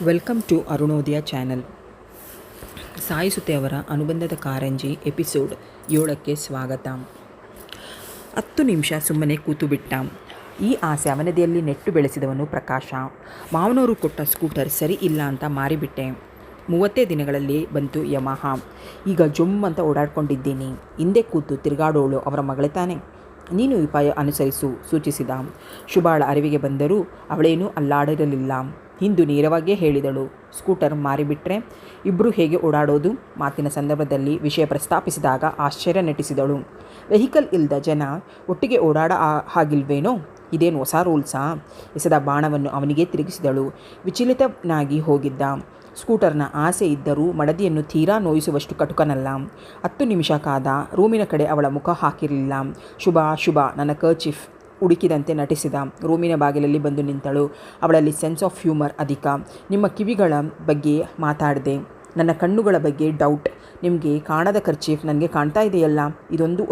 Welcome to Arunodaya channel. ಸಾಯಿಸುತ್ತೆ ಅವರ ಅನುಬಂಧದ ಕಾರಂಜಿ ಎಪಿಸೋಡ್ 7ಕ್ಕೆ ಸ್ವಾಗತ. 10 ನಿಮಿಷ ಸುಮ್ಮನೆ ಕೂತು ಬಿಟ್ಟ. ಈ ಆಸೆ ಅವನದಿಯಲ್ಲಿ ನೆಟ್ಟು ಬೆಳೆಸಿದವನು ಪ್ರಕಾಶ. ಮಾವನವರು ಕೊಟ್ಟ ಸ್ಕೂಟರ್ ಸರಿ ಇಲ್ಲ ಅಂತ ಮಾರಿಬಿಟ್ಟೆ. 30 ದಿನಗಳಲ್ಲಿ ಬಂತು ಯಮಹ. ಈಗ ಜೊಮ್ ಅಂತ ಓಡಾಡ್ಕೊಂಡಿದ್ದೀನಿ. ಹಿಂದೆ ಕೂತು ತಿರುಗಾಡೋಳು ಅವರ ಮಗಳೇ ತಾನೆ. ನೀನು ಉಪಾಯ ಅನುಸರಿಸು ಸೂಚಿಸಿದ. ಶುಭಾಳ ಅರಿವಿಗೆ ಬಂದರೂ ಅವಳೇನೂ ಅಲ್ಲಾಡಿರಲಿಲ್ಲ. ಹಿಂದು ನೇರವಾಗಿಯೇ ಹೇಳಿದಳು, ಸ್ಕೂಟರ್ ಮಾರಿಬಿಟ್ರೆ ಇಬ್ಬರು ಹೇಗೆ ಓಡಾಡೋದು? ಮಾತಿನ ಸಂದರ್ಭದಲ್ಲಿ ವಿಷಯ ಪ್ರಸ್ತಾಪಿಸಿದಾಗ ಆಶ್ಚರ್ಯ ನಟಿಸಿದಳು. ವೆಹಿಕಲ್ ಇಲ್ಲದ ಜನ ಒಟ್ಟಿಗೆ ಓಡಾಡ ಹಾಗಿಲ್ವೇನೋ? ಇದೇನು ಹೊಸ ರೂಲ್ಸಾ? ಎಸೆದ ಬಾಣವನ್ನು ಅವನಿಗೆ ತಿರುಗಿಸಿದಳು. ವಿಚಲಿತನಾಗಿ ಹೋಗಿದ್ದ. ಸ್ಕೂಟರ್ನ ಆಸೆ ಇದ್ದರೂ ಮಡದಿಯನ್ನು ತೀರಾ ನೋಯಿಸುವಷ್ಟು ಕಟುಕನಲ್ಲ. 10 ನಿಮಿಷ ಕಾದ. ರೂಮಿನ ಕಡೆ ಅವಳ ಮುಖ ಹಾಕಿರಲಿಲ್ಲ. ಶುಭ ನನ್ನ ಕರ್ಚೀಫ್ ಹುಡುಕಿದಂತೆ ನಟಿಸಿದ. ರೂಮಿನ ಬಾಗಿಲಲ್ಲಿ ಬಂದು ನಿಂತಳು. ಅವಳಲ್ಲಿ ಸೆನ್ಸ್ ಆಫ್ ಹ್ಯೂಮರ್ ಅಧಿಕ. ನಿಮ್ಮ ಕಿವಿಗಳ ಬಗ್ಗೆ ಮಾತಾಡಿದೆ, ನನ್ನ ಕಣ್ಣುಗಳ ಬಗ್ಗೆ ಡೌಟ್. ನಿಮಗೆ ಕಾಣದ ಕರ್ಚೀಫ್ ನನಗೆ ಕಾಣ್ತಾ ಇದೆಯಲ್ಲ, ಇದೊಂದು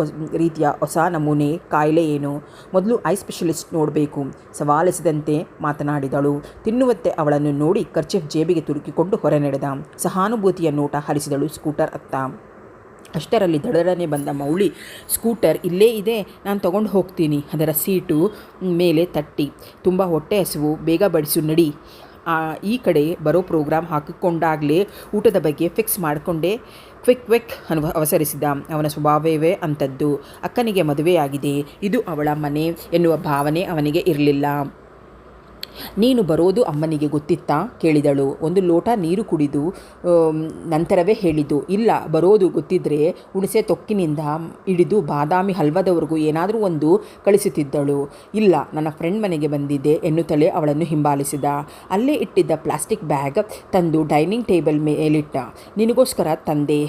ರೀತಿಯ ಹೊಸ ನಮೂನೆ ಕಾಯಿಲೆ ಏನು? ಮೊದಲು ಐ ಸ್ಪೆಷಲಿಸ್ಟ್ ನೋಡಬೇಕು. ಸವಾಲೆಸೆದಂತೆ ಮಾತನಾಡಿದಳು. ತಿನ್ನುವತ್ತೆ ಅವಳನ್ನು ನೋಡಿ ಕರ್ಚೀಫ್ ಜೇಬಿಗೆ ತುರುಕಿಕೊಂಡು ಹೊರ ನಡೆದ. ಸಹಾನುಭೂತಿಯ ನೋಟ ಹರಿಸಿದಳು ಸ್ಕೂಟರ್ ಅತ್ತ. ಅಷ್ಟರಲ್ಲಿ ದಡರನೆ ಬಂದ ಮೌಳಿ, ಸ್ಕೂಟರ್ ಇಲ್ಲೇ ಇದೆ, ನಾನು ತಗೊಂಡು ಹೋಗ್ತೀನಿ. ಅದರ ಸೀಟು ಮೇಲೆ ತಟ್ಟಿ, ತುಂಬ ಹೊಟ್ಟೆ ಹಸಿವು, ಬೇಗ ಬಡಿಸು ನಡಿ. ಈ ಕಡೆ ಬರೋ ಪ್ರೋಗ್ರಾಮ್ ಹಾಕಿಕೊಂಡಾಗಲೇ ಊಟದ ಬಗ್ಗೆ ಫಿಕ್ಸ್ ಮಾಡಿಕೊಂಡೆ. ಕ್ವಿಕ್ ಅವಸರಿಸಿದ. ಅವನ ಸ್ವಭಾವವೇ ಅಂಥದ್ದು. ಅಕ್ಕನಿಗೆ ಮದುವೆಯಾಗಿದೆ, ಇದು ಅವಳ ಮನೆ ಎನ್ನುವ ಭಾವನೆ ಅವನಿಗೆ ಇರಲಿಲ್ಲ. ನೀನು ಬರೋದು ಅಮ್ಮನಿಗೆ ಗೊತ್ತಿತ್ತಾ? ಕೇಳಿದಳು. ಒಂದು ಲೋಟ ನೀರು ಕುಡಿದು ನಂತರವೇ ಹೇಳಿದ್ದು. ಇಲ್ಲ, ಬರೋದು ಗೊತ್ತಿದ್ದರೆ ಹುಣಸೆ ತೊಕ್ಕಿನಿಂದ ಹಿಡಿದು ಬಾದಾಮಿ ಹಲ್ವದವರೆಗೂ ಏನಾದರೂ ಒಂದು ಕಳಿಸುತ್ತಿದ್ದಳು. ಇಲ್ಲ, ನನ್ನ ಫ್ರೆಂಡ್ ಮನೆಗೆ ಬಂದಿದ್ದೆ ಎನ್ನುತ್ತಲೇ ಅವಳನ್ನು ಹಿಂಬಾಲಿಸಿದ. ಅಲ್ಲೇ ಇಟ್ಟಿದ್ದ ಪ್ಲಾಸ್ಟಿಕ್ ಬ್ಯಾಗ್ ತಂದು ಡೈನಿಂಗ್ ಟೇಬಲ್ ಮೇಲಿಟ್ಟ. ನಿನಗೋಸ್ಕರ ತಂದೆ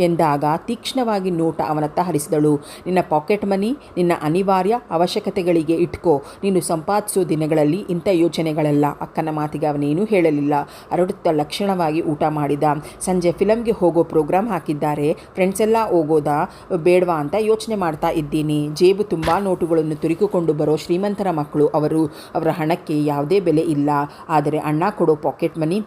ಎಂದಾಗ ತೀಕ್ಷ್ಣವಾಗಿ ನೋಟ ಅವನತ್ತ ಹರಿಸಿದಳು. ನಿನ್ನ ಪಾಕೆಟ್ ಮನಿ ನಿನ್ನ ಅನಿವಾರ್ಯ ಅವಶ್ಯಕತೆಗಳಿಗೆ ಇಟ್ಕೋ. ನೀನು ಸಂಪಾದಿಸೋ ದಿನಗಳಲ್ಲಿ ಇಂಥ ಯೋಚನೆಗಳಲ್ಲ. ಅಕ್ಕನ ಮಾತಿಗೆ ಅವನೇನೂ ಹೇಳಲಿಲ್ಲ. ಅರಡುತ್ತ ಲಕ್ಷಣವಾಗಿ ಊಟ ಮಾಡಿದ. ಸಂಜೆ ಫಿಲಮ್ಗೆ ಹೋಗೋ ಪ್ರೋಗ್ರಾಮ್ ಹಾಕಿದ್ದಾರೆ. ಫ್ರೆಂಡ್ಸ್ ಎಲ್ಲ ಹೋಗೋದಾ ಬೇಡವಾ ಅಂತ ಯೋಚನೆ ಮಾಡ್ತಾ ಇದ್ದೀನಿ. ಜೇಬು ತುಂಬ ನೋಟುಗಳನ್ನು ತುರುಕಿಕೊಂಡು ಬರೋ ಶ್ರೀಮಂತರ ಮಕ್ಕಳು ಅವರು. ಅವರ ಹಣಕ್ಕೆ ಯಾವುದೇ ಬೆಲೆ ಇಲ್ಲ. ಆದರೆ ಅಣ್ಣ ಕೊಡೋ ಪಾಕೆಟ್ ಮನಿ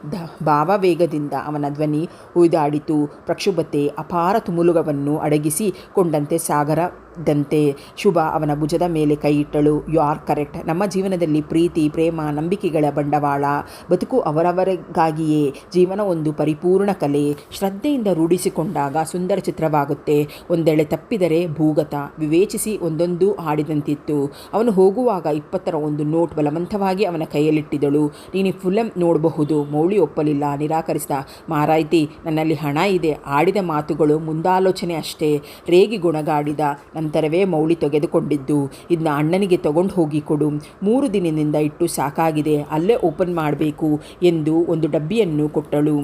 ಭಾವವೇಗದಿಂದ ಅವನ ಧ್ವನಿ ಉಯ್ದಾಡಿತು. ಪ್ರಕ್ಷುಬ್ಧತೆ ಅಪಾರ ತುಮುಲುಗವನ್ನು ಅಡಗಿಸಿ ಕೊಂಡಂತೆ ಸಾಗರದಂತೆ. ಶುಭ ಅವನ ಭುಜದ ಮೇಲೆ ಕೈಯಿಟ್ಟಳು. You are correct. ನಮ್ಮ ಜೀವನದಲ್ಲಿ ಪ್ರೀತಿ, ಪ್ರೇಮ, ನಂಬಿಕೆಗಳ ಬಂಡವಾಳ. ಬದುಕು ಅವರವರಿಗಾಗಿಯೇ. ಜೀವನ ಒಂದು ಪರಿಪೂರ್ಣ ಕಲೆ. ಶ್ರದ್ಧೆಯಿಂದ ರೂಢಿಸಿಕೊಂಡಾಗ ಸುಂದರ ಚಿತ್ರವಾಗುತ್ತೆ. ಒಂದೆಳೆ ತಪ್ಪಿದರೆ ಭೂಗತ. ವಿವೇಚಿಸಿ ಒಂದೊಂದು ಹಾಡಿದಂತಿತ್ತು. ಅವನು ಹೋಗುವಾಗ 20ರ ಒಂದು ನೋಟ್ ಬಲವಂತವಾಗಿ ಅವನ ಕೈಯಲ್ಲಿಟ್ಟಿದ್ದಳು. ನೀನು ಫಿಲಂ ನೋಡಬಹುದು. ಮೌಳಿ ಒಪ್ಪಲಿಲ್ಲ, ನಿರಾಕರಿಸಿದ. ಮಾರಾಯ್ತಿ, ನನ್ನಲ್ಲಿ ಹಣ ಇದೆ. ಆಡಿದ ಮಾತುಗಳು ಮುಂದಾಲೋಚನೆ ಅಷ್ಟೇ. ರೇಗಿ ಗುಣಗಾಡಿದ ನಂತರವೇ ಮೌಳಿ ತೆಗೆದುಕೊಂಡಿದ್ದು. ಇದನ್ನ ಅಣ್ಣನಿಗೆ ತಗೊಂಡು ಹೋಗಿ ಕೊಡು. 3 ದಿನದಿಂದ ಇಟ್ಟು ಸಾಕಾಗಿದೆ. ಅಲ್ಲೇ ಓಪನ್ ಮಾಡಬೇಕು ಎಂದು ಒಂದು ಡಬ್ಬಿಯನ್ನು ಕೊಟ್ಟಳು.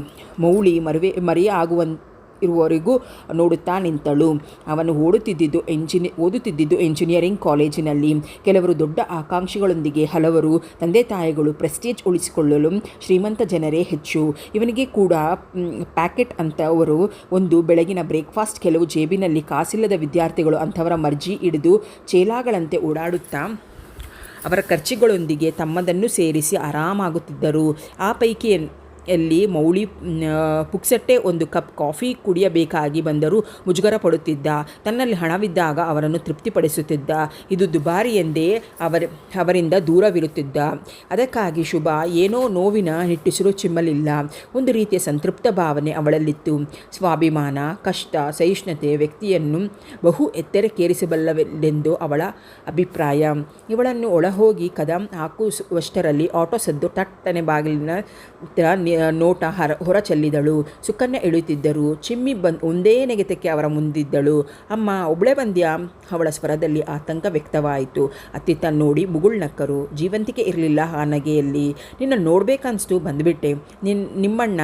ಮೌಳಿ ಇರುವವರೆಗೂ ನೋಡುತ್ತಾ ನಿಂತಳು. ಅವನು ಓದುತ್ತಿದ್ದುದು ಎಂಜಿನಿಯರಿಂಗ್ ಕಾಲೇಜಿನಲ್ಲಿ. ಕೆಲವರು ದೊಡ್ಡ ಆಕಾಂಕ್ಷೆಗಳೊಂದಿಗೆ, ಹಲವರು ತಂದೆ ತಾಯಿಗಳು ಪ್ರೆಸ್ಟೇಜ್ ಉಳಿಸಿಕೊಳ್ಳಲು ಶ್ರೀಮಂತ ಜನರೇ ಹೆಚ್ಚು. ಇವನಿಗೆ ಕೂಡ ಪ್ಯಾಕೆಟ್ ಅಂತವರು ಒಂದು ಬೆಳಗಿನ ಬ್ರೇಕ್ಫಾಸ್ಟ್. ಕೆಲವು ಜೇಬಿನಲ್ಲಿ ಕಾಸಿಲ್ಲದ ವಿದ್ಯಾರ್ಥಿಗಳು ಅಂಥವರ ಮರ್ಜಿ ಹಿಡಿದು ಚೇಲಾಗಳಂತೆ ಓಡಾಡುತ್ತಾ ಅವರ ಖರ್ಚುಗಳೊಂದಿಗೆ ತಮ್ಮದನ್ನು ಸೇರಿಸಿ ಆರಾಮಾಗುತ್ತಿದ್ದರು. ಆ ಪೈಕಿ ಮೌಳಿ ಪುಕ್ಸಟ್ಟೆ ಒಂದು ಕಪ್ ಕಾಫಿ ಕುಡಿಯಬೇಕಾಗಿ ಬಂದರೂ ಮುಜುಗರ ಪಡುತ್ತಿದ್ದ. ತನ್ನಲ್ಲಿ ಹಣವಿದ್ದಾಗ ಅವರನ್ನು ತೃಪ್ತಿಪಡಿಸುತ್ತಿದ್ದ. ಇದು ದುಬಾರಿ ಎಂದೇ ಅವರಿಂದ ದೂರವಿರುತ್ತಿದ್ದ. ಅದಕ್ಕಾಗಿ ಶುಭ ಏನೋ ನೋವಿನ ನಿಟ್ಟುಸಿರು ಚಿಮ್ಮಲಿಲ್ಲ. ಒಂದು ರೀತಿಯ ಸಂತೃಪ್ತ ಭಾವನೆ ಅವಳಲ್ಲಿತ್ತು. ಸ್ವಾಭಿಮಾನ, ಕಷ್ಟ, ಸಹಿಷ್ಣುತೆ ವ್ಯಕ್ತಿಯನ್ನು ಬಹು ಎತ್ತರಕ್ಕೇರಿಸಬಲ್ಲವೆಂದು ಅವಳ ಅಭಿಪ್ರಾಯ. ಇವಳನ್ನು ಒಳಹೋಗಿ ಕದ ಹಾಕುವಷ್ಟರಲ್ಲಿ ಆಟೋ ಸದ್ದು. ತಟ್ಟನೆ ಬಾಗಿಲಿನ ನೋಟ ಹೊರ ಚೆಲ್ಲಿದಳು. ಸುಕನ್ಯ ಇಳುತ್ತಿದ್ದರು. ಚಿಮ್ಮಿ ಒಂದೇ ನೆಗೆತಕ್ಕೆ ಅವರ ಮುಂದಿದ್ದಳು. ಅಮ್ಮ, ಒಬ್ಬಳೇ ಬಂದ್ಯಾ? ಅವಳ ಸ್ವರದಲ್ಲಿ ಆತಂಕ ವ್ಯಕ್ತವಾಯಿತು. ಅತ್ತಿತ್ತ ನೋಡಿ ಮುಗುಳ್ನಕ್ಕರು. ಜೀವಂತಿಕೆ ಇರಲಿಲ್ಲ ಆ ನಗೆಯಲ್ಲಿ. ನಿನ್ನ ನೋಡ್ಬೇಕನ್ನಿಸ್ತು, ಬಂದುಬಿಟ್ಟೆ. ನಿಮ್ಮಣ್ಣ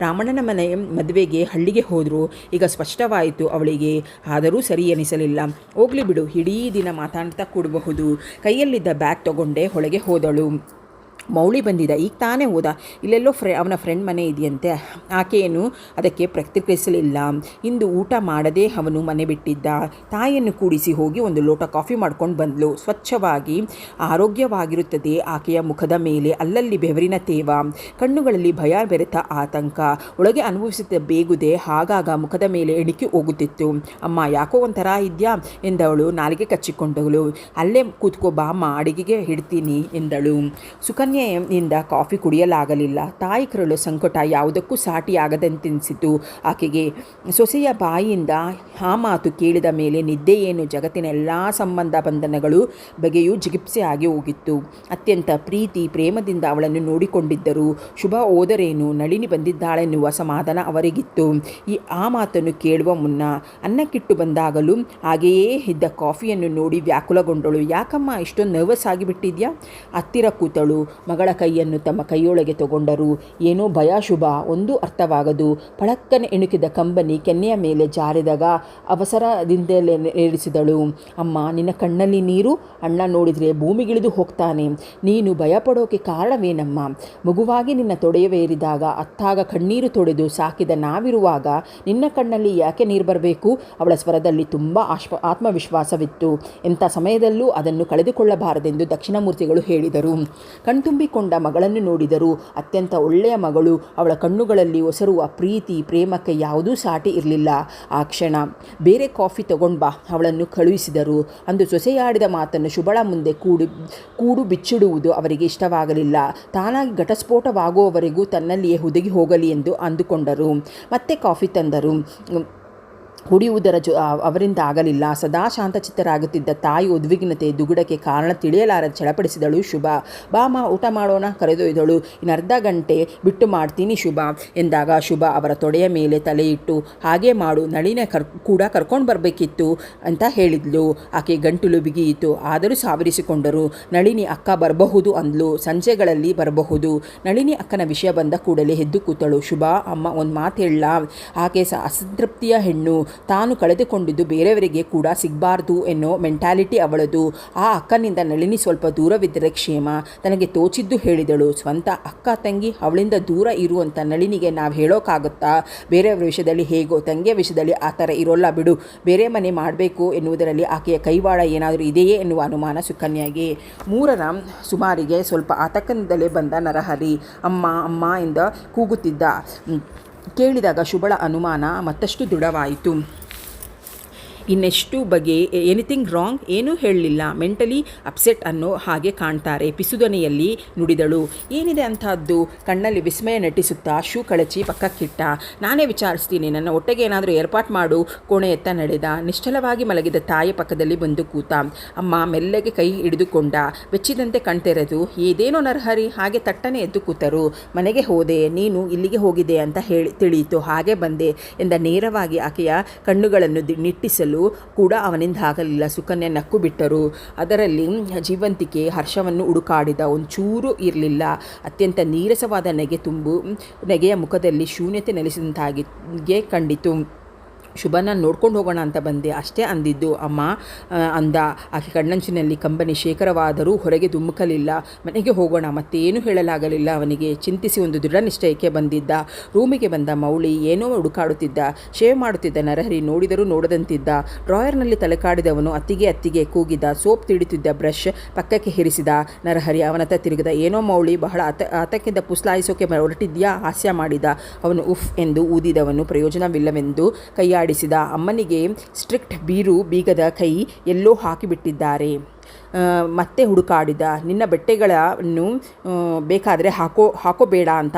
ರಾಮಣ್ಣನ ಮನೆ ಮದುವೆಗೆ ಹಳ್ಳಿಗೆ ಹೋದರು. ಈಗ ಸ್ಪಷ್ಟವಾಯಿತು ಅವಳಿಗೆ. ಆದರೂ ಸರಿ ಎನಿಸಲಿಲ್ಲ. ಹೋಗ್ಲಿ ಬಿಡು, ಇಡೀ ದಿನ ಮಾತಾಡ್ತಾ ಕೂಡಬಹುದು. ಕೈಯಲ್ಲಿದ್ದ ಬ್ಯಾಗ್ ತಗೊಂಡೆ ಒಳಗೆ ಹೋದಳು. ಮೌಳಿ ಬಂದಿದ್ದ, ಈಗ ತಾನೇ ಹೋದ, ಇಲ್ಲೆಲ್ಲೋ ಅವನ ಫ್ರೆಂಡ್ ಮನೆ ಇದೆಯಂತೆ. ಆಕೆಯನ್ನು ಅದಕ್ಕೆ ಪ್ರತಿಕ್ರಿಯಿಸಲಿಲ್ಲ. ಇಂದು ಊಟ ಮಾಡದೆ ಅವನು ಮನೆ ಬಿಟ್ಟಿದ್ದ. ತಾಯಿಯನ್ನು ಕೂಡಿಸಿ ಹೋಗಿ ಒಂದು ಲೋಟ ಕಾಫಿ ಮಾಡ್ಕೊಂಡು ಬಂದಳು. ಸ್ವಚ್ಛವಾಗಿ ಆರೋಗ್ಯವಾಗಿರುತ್ತದೆ ಆಕೆಯ ಮುಖದ ಮೇಲೆ, ಅಲ್ಲಲ್ಲಿ ಬೆವರಿನ ತೇವ, ಕಣ್ಣುಗಳಲ್ಲಿ ಭಯ ಬೆರೆತ ಆತಂಕ, ಒಳಗೆ ಅನುಭವಿಸುತ್ತಿದ್ದ ಬೇಗುದೆ ಆಗಾಗ ಮುಖದ ಮೇಲೆ ಎಣಿಕೆ ಹೋಗುತ್ತಿತ್ತು. ಅಮ್ಮ ಯಾಕೋ ಒಂಥರ ಇದೆಯಾ ಎಂದವಳು ನಾಲಿಗೆ ಕಚ್ಚಿಕೊಂಡವಳು. ಅಲ್ಲೇ ಕೂತ್ಕೋ ಬಾಮ್ಮ, ಅಡಿಗೆಗೆ ಹಿಡ್ತೀನಿ ಎಂದಳು. ಸುಕನ್ಯೆಯಿಂದ ಕಾಫಿ ಕುಡಿಯಲಾಗಲಿಲ್ಲ. ತಾಯಿ ಕರಳು ಸಂಕಟ ಯಾವುದಕ್ಕೂ ಸಾಟಿಯಾಗದಂತೆನಿಸಿತು ಆಕೆಗೆ. ಸೊಸೆಯ ಬಾಯಿಯಿಂದ ಆ ಮಾತು ಕೇಳಿದ ಮೇಲೆ ನಿದ್ದೆ ಏನು, ಜಗತ್ತಿನ ಎಲ್ಲ ಸಂಬಂಧ ಬಂಧನಗಳು ಬಗೆಯೂ ಜಿಗಿಪ್ಸೆ ಆಗಿ ಹೋಗಿತ್ತು. ಅತ್ಯಂತ ಪ್ರೀತಿ ಪ್ರೇಮದಿಂದ ಅವಳನ್ನು ನೋಡಿಕೊಂಡಿದ್ದರು. ಶುಭ ಹೋದರೇನು, ನಳಿನಿ ಬಂದಿದ್ದಾಳೆನ್ನುವ ಸಮಾಧಾನ ಅವರಿಗಿತ್ತು. ಆ ಮಾತನ್ನು ಕೇಳುವ ಮುನ್ನ ಅನ್ನಕ್ಕಿಟ್ಟು ಬಂದಾಗಲೂ ಹಾಗೆಯೇ ಇದ್ದ ಕಾಫಿಯನ್ನು ನೋಡಿ ವ್ಯಾಕುಲಗೊಂಡಳು. ಯಾಕಮ್ಮ ಇಷ್ಟೊಂದು ನರ್ವಸ್ ಆಗಿಬಿಟ್ಟಿದ್ಯಾ? ಹತ್ತಿರ ಕೂತಳು. ಮಗಳ ಕೈಯನ್ನು ತಮ್ಮ ಕೈಯೊಳಗೆ ತಗೊಂಡರು. ಏನೋ ಭಯ ಶುಭ, ಒಂದೂ ಅರ್ಥವಾಗದು. ಪಳಕ್ಕನೆ ಎಣುಕಿದ ಕಂಬನಿ ಕೆನ್ನೆಯ ಮೇಲೆ ಜಾರಿದಾಗ ಅವಸರದಿಂದಲೇ ಏರಿಸಿದಳು. ಅಮ್ಮ, ನಿನ್ನ ಕಣ್ಣಲ್ಲಿ ನೀರು, ಅಣ್ಣ ನೋಡಿದರೆ ಭೂಮಿಗಿಳಿದು ಹೋಗ್ತಾನೆ. ನೀನು ಭಯಪಡೋಕೆ ಕಾರಣವೇನಮ್ಮ? ಮಗುವಾಗಿ ನಿನ್ನ ತೊಡೆಯವೇರಿದಾಗ ಅತ್ತಾಗ ಕಣ್ಣೀರು ತೊಡೆದು ಸಾಕಿದ ನಾವಿರುವಾಗ ನಿನ್ನ ಕಣ್ಣಲ್ಲಿ ಯಾಕೆ ನೀರು ಬರಬೇಕು? ಅವಳ ಸ್ವರದಲ್ಲಿ ತುಂಬ ಆತ್ಮವಿಶ್ವಾಸವಿತ್ತು. ಎಂಥ ಸಮಯದಲ್ಲೂ ಅದನ್ನು ಕಳೆದುಕೊಳ್ಳಬಾರದೆಂದು ದಕ್ಷಿಣಮೂರ್ತಿಗಳು ಹೇಳಿದರು. ಕಣ್ತುಂಬಿಕೊಂಡ ಮಗಳನ್ನು ನೋಡಿದರು. ಅತ್ಯಂತ ಒಳ್ಳೆಯ ಮಗಳು. ಅವಳ ಕಣ್ಣುಗಳಲ್ಲಿ ಒಸರುವ ಪ್ರೀತಿ ಪ್ರೇಮಕ್ಕೆ ಯಾವುದೂ ಸಾಟಿ ಇರಲಿಲ್ಲ ಆ ಕ್ಷಣ. ಬೇರೆ ಕಾಫಿ ತಗೊಂಡು ಬಾ, ಅವಳನ್ನು ಕಳುಹಿಸಿದರು. ಅಂದು ಸೊಸೆಯಾಡಿದ ಮಾತನ್ನು ಶುಭಳ ಮುಂದೆ ಕೂಡು ಬಿಚ್ಚಿಡುವುದು ಅವರಿಗೆ ಇಷ್ಟವಾಗಲಿಲ್ಲ. ತಾನಾಗಿ ಘಟಸ್ಫೋಟವಾಗುವವರೆಗೂ ತನ್ನಲ್ಲಿಯೇ ಹುದುಗಿ ಹೋಗಲಿ ಎಂದು ಅಂದುಕೊಂಡರು. ಮತ್ತೆ ಕಾಫಿ ತಂದರು. ಕುಡಿಯುವುದರ ಅವರಿಂದ ಆಗಲಿಲ್ಲ. ಸದಾ ಶಾಂತಚಿತ್ತರಾಗುತ್ತಿದ್ದ ತಾಯಿ ಉದ್ವಿಗ್ನತೆ ದುಗುಡಕ್ಕೆ ಕಾರಣ ತಿಳಿಯಲಾರದೆ ಚಳಪಡಿಸಿದಳು. ಶುಭ, ಬಾಮ ಊಟ ಮಾಡೋಣ ಕರೆದೊಯ್ದಳು. ಇನ್ನು ಅರ್ಧ ಗಂಟೆ ಬಿಟ್ಟು ಮಾಡ್ತೀನಿ ಶುಭ ಎಂದಾಗ ಶುಭ ಅವರ ತೊಡೆಯ ಮೇಲೆ ತಲೆ ಇಟ್ಟು, ಹಾಗೇ ಮಾಡು, ನಳಿನ ಕೂಡ ಕರ್ಕೊಂಡು ಬರಬೇಕಿತ್ತು ಅಂತ ಹೇಳಿದ್ಲು. ಆಕೆ ಗಂಟಲು ಬಿಗಿಯಿತು. ಆದರೂ ಸಾವರಿಸಿಕೊಂಡರು. ನಳಿನಿ ಅಕ್ಕ ಬರಬಹುದು ಅಂದ್ಲು. ಸಂಜೆಗಳಲ್ಲಿ ಬರಬಹುದು. ನಳಿನಿ ಅಕ್ಕನ ವಿಷಯ ಬಂದ ಕೂಡಲೇ ಎದ್ದು ಕೂತಳು. ಶುಭ, ಅಮ್ಮ ಒಂದು ಮಾತು ಹೇಳ. ಆಕೆ ಅಸಂತೃಪ್ತಿಯ ಹೆಣ್ಣು. ತಾನು ಕಳೆದುಕೊಂಡಿದ್ದು ಬೇರೆಯವರಿಗೆ ಕೂಡ ಸಿಗಬಾರ್ದು ಎನ್ನೋ ಮೆಂಟ್ಯಾಲಿಟಿ ಅವಳದು. ಆ ಅಕ್ಕನಿಂದ ನಳಿನಿ ಸ್ವಲ್ಪ ದೂರವಿದ್ದರೆ ಕ್ಷೇಮ. ತನಗೆ ತೋಚಿದ್ದು ಹೇಳಿದಳು. ಸ್ವಂತ ಅಕ್ಕ ತಂಗಿ ಅವಳಿಂದ ದೂರ ಇರುವಂಥ ನಳಿನಿಗೆ ನಾವು ಹೇಳೋಕ್ಕಾಗುತ್ತಾ? ಬೇರೆಯವರ ವಿಷಯದಲ್ಲಿ ಹೇಗೋ, ತಂಗಿಯ ವಿಷಯದಲ್ಲಿ ಆ ಥರ ಇರೋಲ್ಲ ಬಿಡು. ಬೇರೆ ಮನೆ ಮಾಡಬೇಕು ಎನ್ನುವುದರಲ್ಲಿ ಆಕೆಯ ಕೈವಾಡ ಏನಾದರೂ ಇದೆಯೇ ಎನ್ನುವ ಅನುಮಾನ ಸುಕನ್ಯಾಗೆ. 3ರ ಸುಮಾರಿಗೆ ಸ್ವಲ್ಪ ಆತಂಕದಿಂದಲೇ ಬಂದ ನರಹರಿ ಅಮ್ಮ ಅಮ್ಮ ಎಂದು ಕೂಗುತ್ತಿದ್ದ. ಕೇಳಿದಾಗ ಶುಭಳ ಅನುಮಾನ ಮತ್ತಷ್ಟು ದೃಢವಾಯಿತು. ಇನ್ನೆಷ್ಟು ಬಗೆ ಎನಿಥಿಂಗ್ ರಾಂಗ್? ಏನೂ ಹೇಳಲಿಲ್ಲ. ಮೆಂಟಲಿ ಅಪ್ಸೆಟ್ ಅನ್ನೋ ಹಾಗೆ ಕಾಣ್ತಾರೆ. ಪಿಸುದನೆಯಲ್ಲಿ ನುಡಿದಳು. ಏನಿದೆ ಅಂಥದ್ದು? ಕಣ್ಣಲ್ಲಿ ವಿಸ್ಮಯ ನಟಿಸುತ್ತಾ ಶೂ ಕಳಚಿ ಪಕ್ಕಕ್ಕಿಟ್ಟ. ನಾನೇ ವಿಚಾರಿಸ್ತೀನಿ, ನನ್ನ ಹೊಟ್ಟೆಗೆ ಏನಾದರೂ ಏರ್ಪಾಟ್ ಮಾಡು. ಕೋಣೆಯತ್ತ ನಡೆದ. ನಿಶ್ಚಲವಾಗಿ ಮಲಗಿದ ತಾಯಿ ಪಕ್ಕದಲ್ಲಿ ಬಂದು ಕೂತ. ಅಮ್ಮ ಮೆಲ್ಲಗೆ ಕೈ ಹಿಡಿದುಕೊಂಡ. ಬೆಚ್ಚಿದಂತೆ ಕಣ್ತೆರೆದು, ಏದೇನೋ ನರಹರಿ, ಹಾಗೆ ತಟ್ಟನೆ ಎದ್ದು ಕೂತರು. ಮನೆಗೆ ಹೋದೆ, ನೀನು ಇಲ್ಲಿಗೆ ಹೋಗಿದೆ ಅಂತ ತಿಳಿಯಿತು, ಹಾಗೆ ಬಂದೆ ಎಂದ. ನೇರವಾಗಿ ಆಕೆಯ ಕಣ್ಣುಗಳನ್ನು ನಿಟ್ಟಿಸಲು ಕೂಡ ಅವನಿಂದ ಆಗಲಿಲ್ಲ. ಸುಕನ್ಯಾ ನಕ್ಕು ಬಿಟ್ಟರು. ಅದರಲ್ಲಿ ಜೀವಂತಿಕೆ ಹರ್ಷವನ್ನು ಹುಡುಕಾಡಿದ ಒಂಚೂರು ಇರಲಿಲ್ಲ. ಅತ್ಯಂತ ನೀರಸವಾದ ನೆಗೆಯ ಮುಖದಲ್ಲಿ ಶೂನ್ಯತೆ ನೆಲೆಸಿದಂತಾಗಿ ಕಂಡಿತು. ಶುಭನ ನೋಡ್ಕೊಂಡು ಹೋಗೋಣ ಅಂತ ಬಂದೆ ಅಷ್ಟೇ ಅಂದಿದ್ದು ಅಮ್ಮ ಅಂದ. ಆಕೆ ಕಣ್ಣಂಚಿನಲ್ಲಿ ಕಂಬನಿ ಶೇಖರವಾದರೂ ಹೊರಗೆ ಧುಮ್ಮುಕಲಿಲ್ಲ. ಮನೆಗೆ ಹೋಗೋಣ, ಮತ್ತೇನು ಹೇಳಲಾಗಲಿಲ್ಲ ಅವನಿಗೆ. ಚಿಂತಿಸಿ ಒಂದು ದೃಢ ನಿಶ್ಚಯಕ್ಕೆ ಬಂದಿದ್ದ. ರೂಮಿಗೆ ಬಂದ ಮೌಳಿ ಏನೋ ಹುಡುಕಾಡುತ್ತಿದ್ದ. ಶೇವ್ ಮಾಡುತ್ತಿದ್ದ ನರಹರಿ ನೋಡಿದರೂ ನೋಡದಂತಿದ್ದ. ಡ್ರಾಯರ್ನಲ್ಲಿ ತಲೆಕಾಡಿದವನು ಅತ್ತಿಗೆ ಕೂಗಿದ. ಸೋಪ್ ತಿಡುತ್ತಿದ್ದ ಬ್ರಷ್ ಪಕ್ಕಕ್ಕೆ ಹಿರಿಸಿದ. ನರಹರಿ ಅವನತ್ತ ತಿರುಗಿದ. ಏನೋ ಮೌಳಿ, ಬಹಳ ಆತಕ್ಕಿಂತ ಪುಸ್ಲಾಯಿಸೋಕೆ ಹೊರಟಿದ್ಯಾ? ಹಾಸ್ಯ ಮಾಡಿದ. ಅವನು ಉಫ್ ಎಂದು ಊದಿದವನು ಪ್ರಯೋಜನವಿಲ್ಲವೆಂದು ಕೈಯಾಡಿಸಿದ. ಅಮ್ಮನಿಗೆ ಸ್ಟ್ರಿಕ್ಟ್ ಬೀಗದ ಕೈ ಎಲ್ಲೋ ಹಾಕಿಬಿಟ್ಟಿದ್ದಾರೆ. ಮತ್ತೆ ಹುಡುಕಾಡಿದ. ನಿನ್ನ ಬಟ್ಟೆಗಳನ್ನು ಬೇಕಾದರೆ ಹಾಕೋಬೇಡ ಅಂತ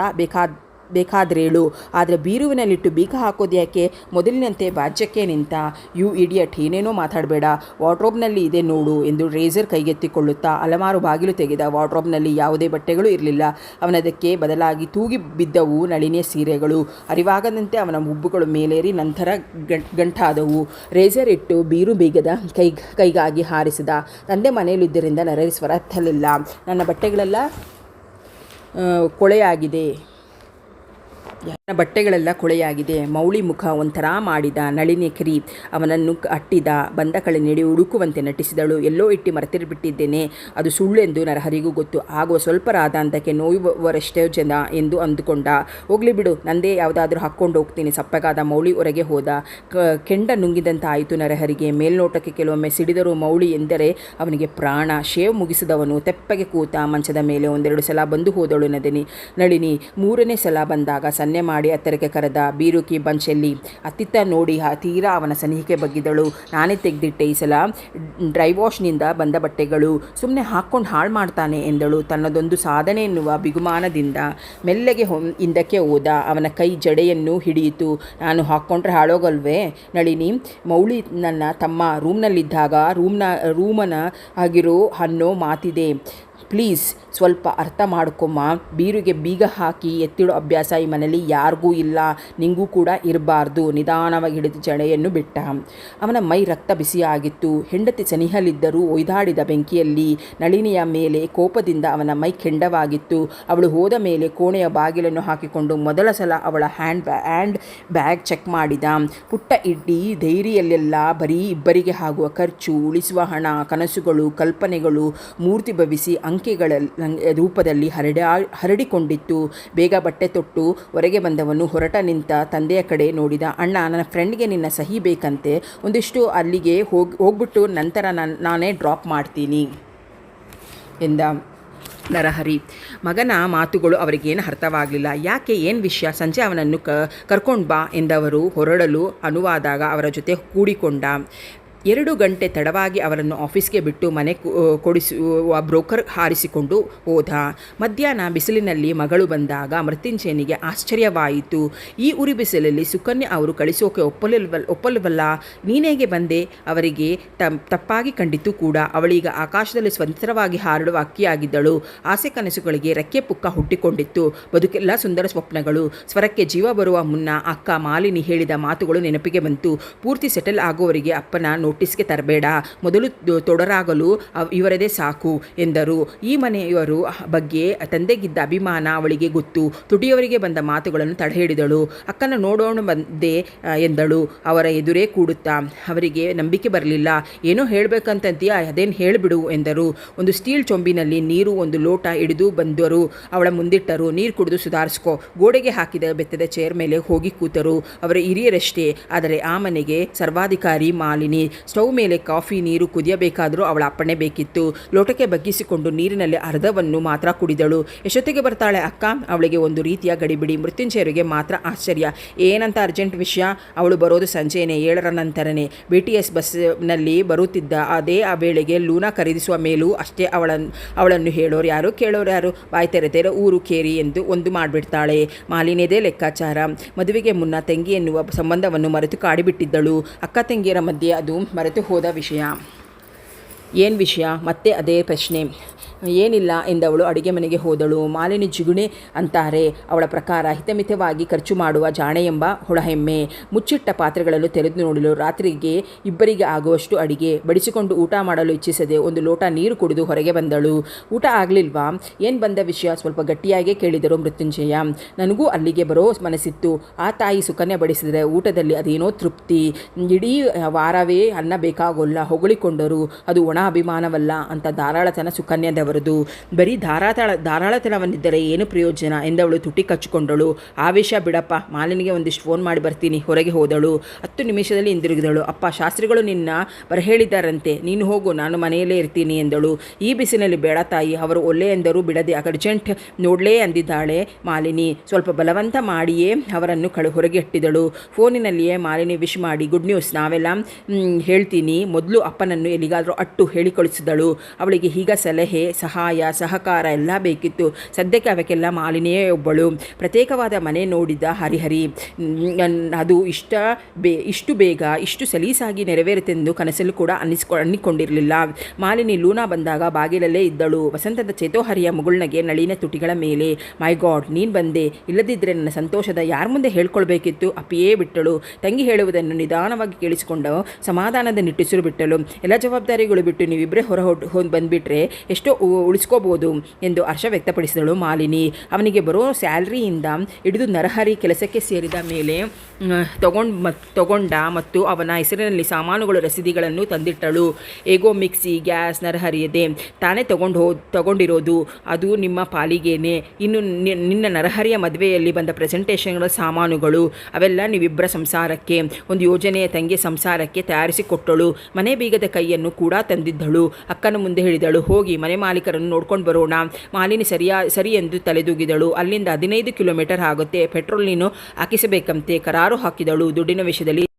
ಬೇಕಾದ್ರೇಳು, ಆದರೆ ಬೀರುವಿನಲ್ಲಿಟ್ಟು ಬೀಗ ಹಾಕೋದು ಯಾಕೆ? ಮೊದಲಿನಂತೆ ಬಾಜ್ಯಕ್ಕೆ ನಿಂತ. ಯು ಇಡಿಯಟ್, ಏನೇನೋ ಮಾತಾಡಬೇಡ. ವಾರ್ಡ್ರೋಬ್ನಲ್ಲಿ ಇದೆ ನೋಡು ಎಂದು ರೇಸರ್ ಕೈಗೆತ್ತಿಕೊಳ್ಳುತ್ತಾ ಅಲಮಾರು ಬಾಗಿಲು ತೆಗೆದ. ವಾರ್ಡ್ರೋಬ್ನಲ್ಲಿ ಯಾವುದೇ ಬಟ್ಟೆಗಳು ಇರಲಿಲ್ಲ. ಅವನದಕ್ಕೆ ಬದಲಾಗಿ ತೂಗಿ ಬಿದ್ದವು ನಳಿನಿಯ ಸೀರೆಗಳು. ಅರಿವಾಗದಂತೆ ಅವನ ಹುಬ್ಬುಗಳು ಮೇಲೇರಿ ನಂತರ ಗಂಟಾದವು. ರೇಸರ್ ಇಟ್ಟು ಬೀರು ಬೀಗದ ಕೈಗಾಗಿ ಹಾರಿಸಿದ. ತಂದೆ ಮನೆಯಲ್ಲಿದ್ದರಿಂದ ನರಹರಿ ಸ್ವರ ಎತ್ತಲಿಲ್ಲ. ನನ್ನ ಬಟ್ಟೆಗಳೆಲ್ಲ ಕೊಳೆಯಾಗಿದೆ. ನನ್ನ ಬಟ್ಟೆಗಳೆಲ್ಲ ಕೊಳೆಯಾಗಿದೆ. ಮೌಳಿ ಮುಖ ಒಂಥರ ಮಾಡಿದ. ನಳಿನಿ ಕಿರಿ ಅವನನ್ನು ಅಟ್ಟಿದ. ಬಂದ ಕಳೆ ನೀಡಿ ಹುಡುಕುವಂತೆ ನಟಿಸಿದಳು. ಎಲ್ಲೋ ಇಟ್ಟು ಮರೆತಿರ್ಬಿಟ್ಟಿದ್ದೇನೆ, ಅದು ಸುಳ್ಳೆಂದು ನರಹರಿಗೂ ಗೊತ್ತು. ಆಗುವ ಸ್ವಲ್ಪ ರಾಧಾಂತಕ್ಕೆ ನೋಯುವವರೆಷ್ಟೋ ಜನ ಎಂದು ಅಂದುಕೊಂಡ. ಹೋಗ್ಲಿ ಬಿಡು, ನಂದೇ ಯಾವುದಾದ್ರೂ ಹಾಕ್ಕೊಂಡು ಹೋಗ್ತೀನಿ. ಸಪ್ಪಗಾದ ಮೌಳಿ ಹೊರಗೆ ಹೋದ. ಕೆಂಡ ನುಂಗಿದಂತಾಯಿತು ನರಹರಿಗೆ. ಮೇಲ್ನೋಟಕ್ಕೆ ಕೆಲವೊಮ್ಮೆ ಸಿಡಿದರೂ ಮೌಳಿ ಎಂದರೆ ಅವನಿಗೆ ಪ್ರಾಣ. ಶೇವ್ ಮುಗಿಸಿದವನು ತೆಪ್ಪಗೆ ಕೂತ ಮಂಚದ ಮೇಲೆ. ಒಂದೆರಡು ಸಲ ಬಂದು ಹೋದಳು ನಳಿನಿ. ಮೂರನೇ ಸಲ ಬಂದಾಗ ಸನ್ನೆ ಮಾಡಿ ಹತ್ತಿರಕ್ಕೆ ಕರೆದ. ಬೀರುಕಿ ಬಂಚೆಲ್ಲಿ ಅತ್ತಿತ್ತ ನೋಡಿ ತೀರಾ ಅವನ ಸನಿಹಿಕೆ ಬಗ್ಗಿದಳು. ನಾನೇ ತೆಗೆದಿಟ್ಟೆ ಈ ಸಲ ಡ್ರೈ ವಾಶ್ನಿಂದ ಬಂದ ಬಟ್ಟೆಗಳು, ಸುಮ್ಮನೆ ಹಾಕ್ಕೊಂಡು ಹಾಳು ಮಾಡ್ತಾನೆ ಎಂದಳು. ತನ್ನದೊಂದು ಸಾಧನೆ ಎನ್ನುವ ಬಿಗುಮಾನದಿಂದ ಮೆಲ್ಲಗೆ ಹಿಂದಕ್ಕೆ ಹೋದ. ಅವನ ಕೈ ಜಡೆಯನ್ನು ಹಿಡಿಯಿತು. ನಾನು ಹಾಕ್ಕೊಂಡ್ರೆ ಹಾಳೋಗಲ್ವೇ ನಳಿನಿ? ಮೌಳಿ ನನ್ನ ತಮ್ಮ ರೂಮ್ನಲ್ಲಿದ್ದಾಗ ರೂಮನ ಆಗಿರೋ ಅನ್ನೋ ಮಾತಿದೆ. ಪ್ಲೀಸ್ ಸ್ವಲ್ಪ ಅರ್ಥ ಮಾಡ್ಕೊಮ್ಮ. ಬೀರುಗೆ ಬೀಗ ಹಾಕಿ ಎತ್ತಿಡೋ ಅಭ್ಯಾಸ ಈ ಮನೇಲಿ ಯಾರಿಗೂ ಇಲ್ಲ, ನಿಂಗೂ ಕೂಡ ಇರಬಾರ್ದು. ನಿಧಾನವಾಗಿ ಹಿಡಿದು ಜಡೆಯನ್ನು ಬಿಟ್ಟ. ಅವನ ಮೈ ರಕ್ತ ಬಿಸಿಯಾಗಿತ್ತು. ಹೆಂಡತಿ ಸನಿಹಲಿದ್ದರೂ ಒಯ್ದಾಡಿದ ಬೆಂಕಿಯಲ್ಲಿ. ನಳಿನಿಯ ಮೇಲೆ ಕೋಪದಿಂದ ಅವನ ಮೈ ಕೆಂಡವಾಗಿತ್ತು. ಅವಳು ಹೋದ ಮೇಲೆ ಕೋಣೆಯ ಬಾಗಿಲನ್ನು ಹಾಕಿಕೊಂಡು ಮೊದಲ ಸಲ ಅವಳ ಹ್ಯಾಂಡ್ ಬ್ಯಾಗ್ ಚೆಕ್ ಮಾಡಿದ. ಪುಟ್ಟ ಇಡ್ಡಿ ಡೈರಿಯಲ್ಲೆಲ್ಲ ಬರೀ ಇಬ್ಬರಿಗೆ ಆಗುವ ಖರ್ಚು, ಉಳಿಸುವ ಹಣ, ಕನಸುಗಳು, ಕಲ್ಪನೆಗಳು ಮೂರ್ತಿ ಭವಿಸಿ ಅಂಕೆಗಳ ರೂಪದಲ್ಲಿ ಹರಡಿಕೊಂಡಿತ್ತು. ಬೇಗ ಬಟ್ಟೆ ತೊಟ್ಟು ಹೊರಗೆ ಬಂದವನು ಹೊರಟ ನಿಂತ ತಂದೆಯ ಕಡೆ ನೋಡಿದ. ಅಣ್ಣ, ನನ್ನ ಫ್ರೆಂಡ್ಗೆ ನಿನ್ನ ಸಹಿ ಬೇಕಂತೆ, ಒಂದಿಷ್ಟು ಅಲ್ಲಿಗೆ ಹೋಗ್ಬಿಟ್ಟು ನಂತರ ನಾನೇ ಡ್ರಾಪ್ ಮಾಡ್ತೀನಿ ಎಂದ ನರಹರಿ. ಮಗನ ಮಾತುಗಳು ಅವರಿಗೇನು ಅರ್ಥವಾಗಲಿಲ್ಲ. ಯಾಕೆ, ಏನು ವಿಷಯ? ಸಂಜೆ ಅವನನ್ನು ಕರ್ಕೊಂಡು ಬಾ ಎಂದವರು ಹೊರಡಲು ಅನುವಾದಾಗ ಅವರ ಜೊತೆ ಕೂಡಿಕೊಂಡ. 2 ಗಂಟೆ ತಡವಾಗಿ ಅವರನ್ನು ಆಫೀಸ್ಗೆ ಬಿಟ್ಟು ಮನೆ ಕೊಡಿಸುವ ಬ್ರೋಕರ್ ಹಾರಿಸಿಕೊಂಡು ಹೋದ. ಮಧ್ಯಾಹ್ನ ಬಿಸಿಲಿನಲ್ಲಿ ಮಗಳು ಬಂದಾಗ ಮೃತ್ಯುಂಜಯನಿಗೆ ಆಶ್ಚರ್ಯವಾಯಿತು. ಈ ಉರಿ ಬಿಸಿಲಲ್ಲಿ ಸುಕನ್ಯಾ ಅವರು ಕಳಿಸೋಕೆ ಒಪ್ಪಲ್ವಲ್ಲ, ನೀನೇಗೆ ಬಂದೆ? ಅವರಿಗೆ ತಪ್ಪಾಗಿ ಕಂಡಿತು ಕೂಡ. ಅವಳೀಗ ಆಕಾಶದಲ್ಲಿ ಸ್ವತಂತ್ರವಾಗಿ ಹಾರಡುವ ಅಕ್ಕಿಯಾಗಿದ್ದಳು. ಆಸೆ ಕನಸುಗಳಿಗೆ ರೆಕ್ಕೆ ಪುಕ್ಕ ಹುಟ್ಟಿಕೊಂಡಿತ್ತು. ಬದುಕೆಲ್ಲ ಸುಂದರ ಸ್ವಪ್ನಗಳು. ಸ್ವರಕ್ಕೆ ಜೀವ ಬರುವ ಮುನ್ನ ಅಕ್ಕ ಮಾಲಿನಿ ಹೇಳಿದ ಮಾತುಗಳು ನೆನಪಿಗೆ ಬಂತು. ಪೂರ್ತಿ ಸೆಟಲ್ ಆಗುವವರಿಗೆ ಅಪ್ಪನ ನೋಟಿಸ್ಗೆ ತರಬೇಡ, ಮೊದಲು ತೊಡರಾಗಲು ಇವರದೇ ಸಾಕು ಎಂದರು. ಈ ಮನೆಯವರ ಬಗ್ಗೆ ತಂದೆಗಿದ್ದ ಅಭಿಮಾನ ಅವಳಿಗೆ ಗೊತ್ತು. ತುಟಿಯವರಿಗೆ ಬಂದ ಮಾತುಗಳನ್ನು ತಡೆಹಿಡಿದಳು. ಅಕ್ಕನ ನೋಡೋಣ ಬಂದೆ ಎಂದಳು ಅವರ ಎದುರೇ ಕೂಡುತ್ತಾ. ಅವರಿಗೆ ನಂಬಿಕೆ ಬರಲಿಲ್ಲ. ಏನೋ ಹೇಳಬೇಕಂತೀಯ, ಅದೇನು ಹೇಳಿಬಿಡು ಎಂದರು. ಒಂದು ಸ್ಟೀಲ್ ಚೊಂಬಿನಲ್ಲಿ ನೀರು 1 ಲೋಟ ಹಿಡಿದು ಬಂದರು. ಅವಳ ಮುಂದಿಟ್ಟರು. ನೀರು ಕುಡಿದು ಸುಧಾರಿಸ್ಕೊ. ಗೋಡೆಗೆ ಹಾಕಿದ ಬೆತ್ತದ ಚೇರ್ ಮೇಲೆ ಹೋಗಿ ಕೂತರು. ಅವರ ಹಿರಿಯರಷ್ಟೇ, ಆದರೆ ಆ ಮನೆಗೆ ಸರ್ವಾಧಿಕಾರಿ ಮಾಲಿನಿ. ಸ್ಟವ್ ಮೇಲೆ ಕಾಫಿ ನೀರು ಕುದಿಯಬೇಕಾದರೂ ಅವಳ ಅಪ್ಪಣೆ ಬೇಕಿತ್ತು. ಲೋಟಕ್ಕೆ ಬಗ್ಗಿಸಿಕೊಂಡು ನೀರಿನಲ್ಲಿ ಅರ್ಧವನ್ನು ಮಾತ್ರ ಕುಡಿದಳು. ಎಷ್ಟೊತ್ತಿಗೆ ಬರ್ತಾಳೆ ಅಕ್ಕ? ಅವಳಿಗೆ ಒಂದು ರೀತಿಯ ಗಡಿಬಿಡಿ. ಮೃತ್ಯುಂಜಯರಿಗೆ ಮಾತ್ರ ಆಶ್ಚರ್ಯ. ಏನಂತ ಅರ್ಜೆಂಟ್ ವಿಷಯ? ಅವಳು ಬರೋದು ಸಂಜೆನೇ, 7ರ ನಂತರನೇ. BTS ಬಸ್ನಲ್ಲಿ ಬರುತ್ತಿದ್ದ. ಅದೇ ಆ ವೇಳೆಗೆ ಲೂನಾ ಖರೀದಿಸುವ ಮೇಲೂ ಅಷ್ಟೇ. ಅವಳನ್ನು ಹೇಳೋರು ಯಾರು, ಕೇಳೋರು ಯಾರು? ಬಾಯಿ ತೆರೆದರೆ ಊರು ಕೇರಿ ಎಂದು ಒಂದು ಮಾಡಿಬಿಡ್ತಾಳೆ. ಮಾಲಿನ್ಯದೇ ಲೆಕ್ಕಾಚಾರ. ಮದುವೆಗೆ ಮುನ್ನ ತಂಗಿ ಎನ್ನುವ ಸಂಬಂಧವನ್ನು ಮರೆತು ಕಾಡಿಬಿಟ್ಟಿದ್ದಳು. ಅಕ್ಕ ತಂಗಿಯರ ಮಧ್ಯೆ ಅದು ಮರೆತು ಹೋದ ವಿಷಯ. ಏನು ವಿಷಯ? ಮತ್ತೆ ಅದೇ ಪ್ರಶ್ನೆ. ಏನಿಲ್ಲ ಎಂದವಳು ಅಡುಗೆ ಮನೆಗೆ ಹೋದಳು. ಮಾಲಿನಿ ಜಿಗುಣೆ ಅಂತಾರೆ. ಅವಳ ಪ್ರಕಾರ ಹಿತಮಿತವಾಗಿ ಖರ್ಚು ಮಾಡುವ ಜಾಣೆ ಎಂಬ ಹೊಳಹೆಮ್ಮೆ. ಮುಚ್ಚಿಟ್ಟ ಪಾತ್ರೆಗಳನ್ನು ತೆರೆದು ನೋಡಲು. ರಾತ್ರಿಗೆ ಇಬ್ಬರಿಗೆ ಆಗುವಷ್ಟು ಅಡಿಗೆ ಬಡಿಸಿಕೊಂಡು ಊಟ ಮಾಡಲು ಇಚ್ಛಿಸದೆ 1 ಲೋಟ ನೀರು ಕುಡಿದು ಹೊರಗೆ ಬಂದಳು. ಊಟ ಆಗಲಿಲ್ವಾ? ಏನು ಬಂದ ವಿಷಯ? ಸ್ವಲ್ಪ ಗಟ್ಟಿಯಾಗೇ ಕೇಳಿದರು ಮೃತ್ಯುಂಜಯ. ನನಗೂ ಅಲ್ಲಿಗೆ ಬರೋ ಮನಸ್ಸಿತ್ತು. ಆ ತಾಯಿ ಸುಕನ್ಯಾ ಬಡಿಸಿದರೆ ಊಟದಲ್ಲಿ ಅದೇನೋ ತೃಪ್ತಿ. ಇಡೀ ವಾರವೇ ಅನ್ನ ಬೇಕಾಗೋಲ್ಲ ಹೊಗಳಿಕೊಂಡರು. ಅದು ಒಣ ಅಭಿಮಾನವಲ್ಲ ಅಂತ ಧಾರಾಳತನ ಸುಕನ್ಯಾದವರು. ಬರೀ ಧಾರಾಳತನವನ್ನಿದ್ದರೆ ಏನು ಪ್ರಯೋಜನ ಎಂದವಳು ತುಟಿ ಕಚ್ಚಿಕೊಂಡಳು. ಆವೇಶ ಬಿಡಪ್ಪ, ಮಾಲಿನಿಗೆ ಒಂದಿಷ್ಟು ಫೋನ್ ಮಾಡಿ ಬರ್ತೀನಿ. ಹೊರಗೆ ಹೋದಳು. 10 ನಿಮಿಷದಲ್ಲಿ ಹಿಂದಿರುಗಿದಳು. ಅಪ್ಪ, ಶಾಸ್ತ್ರಿಗಳು ನಿನ್ನ ಬರಹೇಳಿದ್ದಾರಂತೆ, ನೀನು ಹೋಗು, ನಾನು ಮನೆಯಲ್ಲೇ ಇರ್ತೀನಿ ಎಂದಳು. ಈ ಬಿಸಿನಲ್ಲಿ ಬೇಡ ತಾಯಿ, ಅವರು ಒಳ್ಳೆ ಎಂದರೂ ಬಿಡದೆ ಅರ್ಜೆಂಟ್ ನೋಡಲೇ ಅಂದಿದ್ದಾಳೆ ಮಾಲಿನಿ. ಸ್ವಲ್ಪ ಬಲವಂತ ಮಾಡಿಯೇ ಅವರನ್ನು ಹೊರಗೆ ಇಟ್ಟಿದಳು. ಫೋನಿನಲ್ಲಿಯೇ ಮಾಲಿನಿ ವಿಶ್ ಮಾಡಿ, ಗುಡ್ ನ್ಯೂಸ್, ನಾವೆಲ್ಲ ಹೇಳ್ತೀನಿ, ಮೊದಲು ಅಪ್ಪನನ್ನು ಎಲ್ಲಿಗಾದರೂ ಅಟ್ಟು ಹೇಳಿ ಕಳಿಸಿದಳು. ಅವಳಿಗೆ ಈಗ ಸಲಹೆ, ಸಹಾಯ, ಸಹಕಾರ ಎಲ್ಲ ಬೇಕಿತ್ತು. ಸದ್ಯಕ್ಕೆ ಅವಕ್ಕೆಲ್ಲ ಮಾಲಿನಿಯೇ ಒಬ್ಬಳು. ಪ್ರತ್ಯೇಕವಾದ ಮನೆ ನೋಡಿದ ಹರಿಹರಿ. ಅದು ಇಷ್ಟು ಬೇಗ ಇಷ್ಟು ಸಲೀಸಾಗಿ ನೆರವೇರುತ್ತೆಂದು ಕನಸಲ್ಲೂ ಕೂಡ ಅನ್ನಿಕೊಂಡಿರಲಿಲ್ಲ. ಮಾಲಿನಿ ಲೂನಾ ಬಂದಾಗ ಬಾಗಿಲಲ್ಲೇ ಇದ್ದಳು. ವಸಂತದ ಚೇತೋಹರಿಯ ಮುಗುಳ್ನಗೆ ನಳಿನ ತುಟಿಗಳ ಮೇಲೆ. ಮೈ ಗಾಡ್, ನೀನು ಬಂದೆ. ಇಲ್ಲದಿದ್ದರೆ ನನ್ನ ಸಂತೋಷದ ಯಾರ ಮುಂದೆ ಹೇಳ್ಕೊಳ್ಬೇಕಿತ್ತು? ಅಪ್ಪಿಯೇ ಬಿಟ್ಟಳು. ತಂಗಿ ಹೇಳುವುದನ್ನು ನಿಧಾನವಾಗಿ ಕೇಳಿಸಿಕೊಂಡು ಸಮಾಧಾನದ ನಿಟ್ಟುಸಿರು ಬಿಟ್ಟಳು. ಎಲ್ಲ ಜವಾಬ್ದಾರಿಗಳು ಬಿಟ್ಟು ನೀವಿಬ್ಬರೇ ಬಂದುಬಿಟ್ರೆ ಎಷ್ಟೋ ಉಳಿಸ್ಕೋಬೋದು ಎಂದು ಹರ್ಷ ವ್ಯಕ್ತಪಡಿಸಿದಳು ಮಾಲಿನಿ. ಅವನಿಗೆ ಬರೋ ಸ್ಯಾಲ್ರಿಯಿಂದ ಹಿಡಿದು ನರಹರಿ ಕೆಲಸಕ್ಕೆ ಸೇರಿದ ಮೇಲೆ ತಗೊಂಡ ಮತ್ತು ಅವನ ಹೆಸರಿನಲ್ಲಿ ಸಾಮಾನುಗಳು ರಸೀದಿಗಳನ್ನು ತಂದಿಟ್ಟಳು. ಹೇಗೋ ಮಿಕ್ಸಿ, ಗ್ಯಾಸ್ ನರಹರಿಯದೆ ತಾನೇ ತಗೊಂಡಿರೋದು, ಅದು ನಿಮ್ಮ ಪಾಲಿಗೇನೆ. ಇನ್ನು ನಿನ್ನ ನರಹರಿಯ ಮದುವೆಯಲ್ಲಿ ಬಂದ ಪ್ರೆಸೆಂಟೇಷನ್ಗಳ ಸಾಮಾನುಗಳು ಅವೆಲ್ಲ ನೀವಿಬ್ಬರ ಸಂಸಾರಕ್ಕೆ, ಒಂದು ಯೋಜನೆಯ ತಂಗಿಯ ಸಂಸಾರಕ್ಕೆ ತಯಾರಿಸಿಕೊಟ್ಟಳು. ಮನೆ ಬೀಗದ ಕೈಯನ್ನು ಕೂಡ ತಂದಿದ್ದಳು. ಅಕ್ಕನ ಮುಂದೆ ಹೇಳಿದಳು, ಹೋಗಿ ಮನೆ ಮಾಲೀಕರನ್ನು ನೋಡ್ಕೊಂಡು ಬರೋಣ. ಮಾಲಿನಿ ಸರಿ ಎಂದು ತಲೆದೂಗಿದಳು. ಅಲ್ಲಿಂದ 15 ಕಿಲೋಮೀಟರ್ ಆಗುತ್ತೆ. ಪೆಟ್ರೋಲ್ ನೀನು ಹಾಕಿಸಬೇಕಂತೆ. ಕರಾರು ಹಾಕಿದಳು. ದುಡ್ಡಿನ ವಿಷಯದಲ್ಲಿ